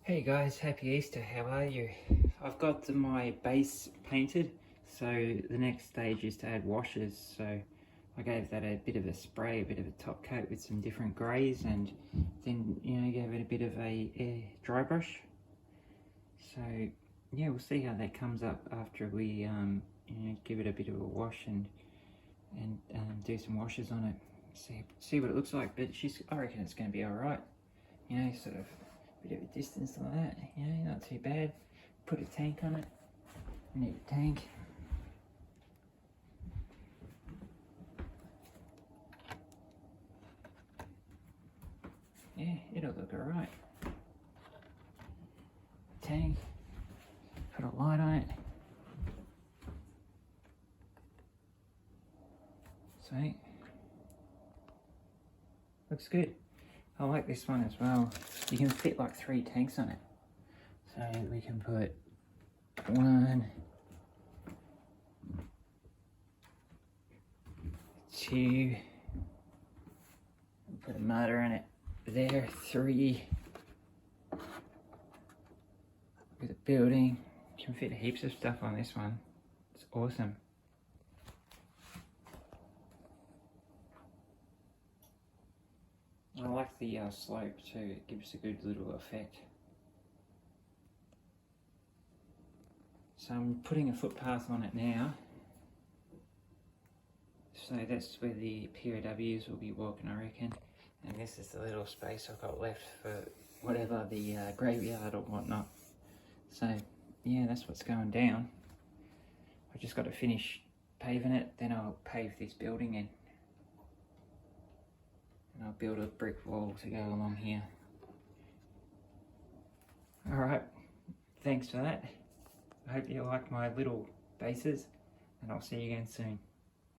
Hey guys, happy Easter, how are you? I've got my base painted, so the next stage is to add washes. So I gave that a bit of a spray, a bit of a top coat with some different greys, and then gave it a bit of a dry brush. So yeah, we'll see how that comes up after we give it a bit of a wash and do some washes on it. See what it looks like, but I reckon it's going to be all right. Sort of bit of a distance like that, not too bad. Put a tank on it. I need a tank. Yeah, it'll look alright. Tank. Put a light on it. Sweet. Looks good. I like this one as well. You can fit like 3 tanks on it. So we can put 1, 2, put a motor in it there, 3, with a building. You can fit heaps of stuff on this one. It's awesome. I like the slope too, it gives a good little effect. So I'm putting a footpath on it now. So that's where the POWs will be walking, I reckon. And this is the little space I've got left for whatever, the graveyard or whatnot. So yeah, that's what's going down. I've just got to finish paving it, then I'll pave this building in. And I'll build a brick wall to go along here. Alright, thanks for that. I hope you like my little bases, and I'll see you again soon.